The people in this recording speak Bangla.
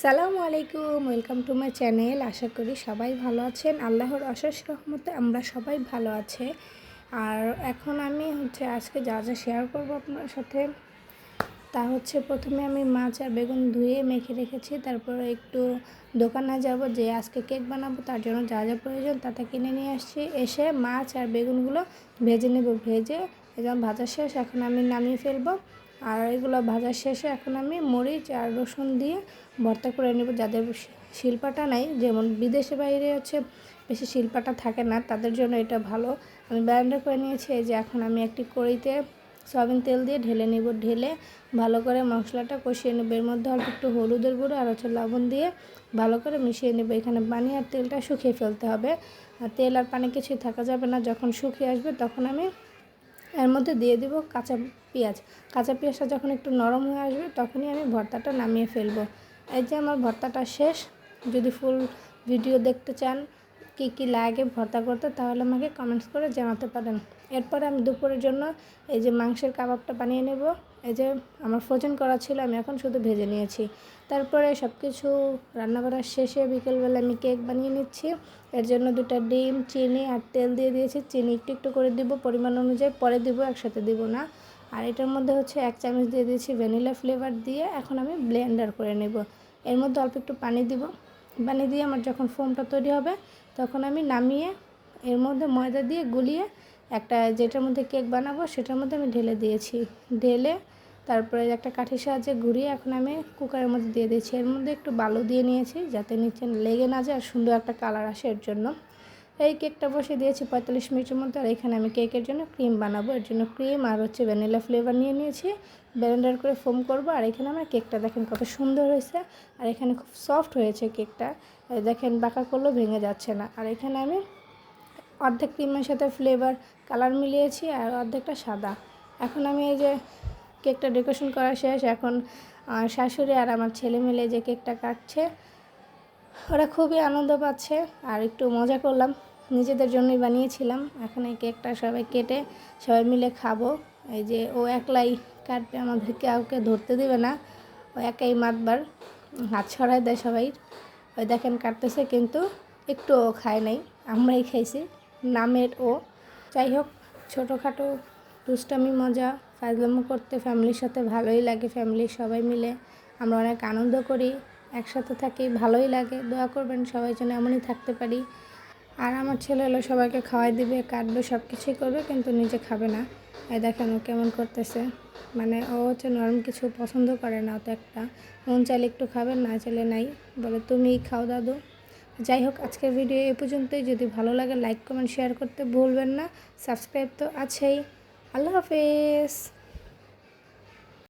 আসসালামু আলাইকুম, ওয়েলকাম টু মাই চ্যানেল। আশা করি সবাই ভালো আছেন। আল্লাহর অশেষ রহমতে আমরা সবাই ভালো আছে। আর এখন আমি আজকে যা যা শেয়ার করব আপনার সাথে, তা প্রথমে আমি মাছ আর বেগুন ধুয়ে মেখে রেখেছি। তারপরে একটু দোকানে যাব, যে আজকে কেক বানাবো, তার জন্য যা যা প্রয়োজন তাতে কিনে নিয়ে আসছি। এসে মাছ আর বেগুনগুলো ভেজে নেব। ভেজে একদম ভাজা শেষ, এখন আমি নামিয়ে ফেলবো। আর এগুলো ভাজা শেষে এখন আমি মরিচ আর রসুন দিয়ে ভর্তা করে নেব। যাদের শিলপাটা নাই, যেমন বিদেশে বাইরে বেশি শিলপাটা থাকে না, তাদের জন্য এটা ভালো। আমি ব্লেন্ডার করে নিয়েছি। এই যে এখন আমি একটি কড়াইতে সয়াবিন তেল দিয়ে ঢেলে নেব। ঢেলে ভালো করে মশলাটা কষিয়ে নেব। এর মধ্যে অল্প একটু হলুদের গুঁড়ো আর লবণ দিয়ে ভালো করে মিশিয়ে নেব। এখানে পানি আর তেলটা শুকিয়ে ফেলতে হবে। আর তেল আর পানি কিছুই থাকা যাবে না। যখন শুকিয়ে আসবে তখন আমি এর মধ্যে দিয়ে দিব কাঁচা পেঁয়াজ। কাঁচা পেঁয়াজটা যখন একটু নরম হয়ে আসবে তখনই আমি ভর্তাটা নামিয়ে ফেলবো। এই যে আমার ভর্তাটা শেষ। যদি ফুল ভিডিও দেখতে চান কী কী লাগে ভর্তা করতে, তাহলে আমাকে কমেন্টস করে জানাতে পারেন। এরপরে আমি দুপুরের জন্য এই যে মাংসের কাবাবটা বানিয়ে নেব। এই যে আমার ফ্রোজেন করা ছিল, আমি এখন শুধু ভেজে নিয়েছি। তারপরে সব কিছু রান্না করার শেষে বিকেলবেলা আমি কেক বানিয়ে নিচ্ছি। এর জন্য 2টা ডিম, চিনি আর তেল দিয়ে দিয়েছি। চিনি একটু একটু করে দিব পরিমাণ অনুযায়ী, পরে দিব, একসাথে দিব না। আর এটার মধ্যে 1 চামচ দিয়ে দিয়েছি ভ্যানিলা ফ্লেভার দিয়ে। এখন আমি ব্লেন্ডার করে নেব। এর মধ্যে অল্প একটু পানি দিব। পানি দিয়ে আমার যখন ফোমটা তৈরি হবে তখন আমি নামিয়ে এর মধ্যে ময়দা দিয়ে গুলিয়ে যেটার মধ্যে কেক বানাবো সেটার মধ্যে আমি ঢেলে দিয়েছি। ঢেলে তারপরে একটা কাঠির সাহায্যে ঘুরিয়ে এখন আমি কুকারের মধ্যে দিয়ে দিয়েছি। এর মধ্যে একটু বালু দিয়ে নিয়েছি যাতে নিচে লেগে না যায় আর সুন্দর একটা কালার আসে। এর জন্য এই কেকটা বসিয়ে দিয়েছি 45 মিনিটের মধ্যে। আর এখানে আমি কেকের জন্য ক্রিম বানাবো। এর জন্য ক্রিম আর ভ্যানিলা ফ্লেভার নিয়ে নিয়েছি। ব্লেন্ডার করে ফোম করব। আর এখানে আমার কেকটা দেখেন কত সুন্দর হয়েছে। আর এখানে খুব সফট হয়েছে কেকটা। দেখেন বাঁকা করলেও ভেঙে যাচ্ছে না। আর এখানে আমি অর্ধেক ক্রিমের সাথে ফ্লেভার কালার মিলিয়েছি আর অর্ধেকটা সাদা। এখন আমি এই যে কেকটা ডেকোরেশন করা শেষ। এখন শাশুড়ি আর আমার ছেলে মিলে যে কেকটা কাটছে, ওরা খুবই আনন্দ পাচ্ছে। আর একটু মজা করলাম, নিজেদের জন্যই বানিয়েছিলাম। এখন এই কেকটা সবাই কেটে সবাই মিলে খাবো। এই যে ও একলাই কাটবে, আমাদের কাউকে ধরতে দেবে না, ও একাই মাতবার, হাত ছড়ায় দেয় সবাই। ওই দেখেন কাটতেছে, কিন্তু একটুও খায় নাই, আমরাই খাইছি নামের ও। যাই হোক, ছোটোখাটো দুষ্টামি মজা ফাজলামো করতে ফ্যামিলির সাথে ভালোই লাগে। ফ্যামিলির সবাই মিলে আমরা অনেক আনন্দ করি, একসাথে থাকি, ভালোই লাগে। দোয়া করবেন সবাই যেন এমনই থাকতে পারি। আর আমার ছেলে হলো সবাইকে খাওয়াই দিবে, কাটবে, সব কিছুই করবে, কিন্তু নিজে খাবে না। এই দেখেন ও কেমন করতেছে। মানে ও নরম কিছু পছন্দ করে না। তো একটা মন চাইলে একটু খাবেন, না চাইলে নাই, বলে তুমিই খাও দাদু। যাই হোক, আজকের ভিডিও এ পর্যন্তই। যদি ভালো লাগে লাইক কমেন্ট শেয়ার করতে ভুলবেন না। সাবস্ক্রাইব তো আছেই। আল্লাহ হাফেজ।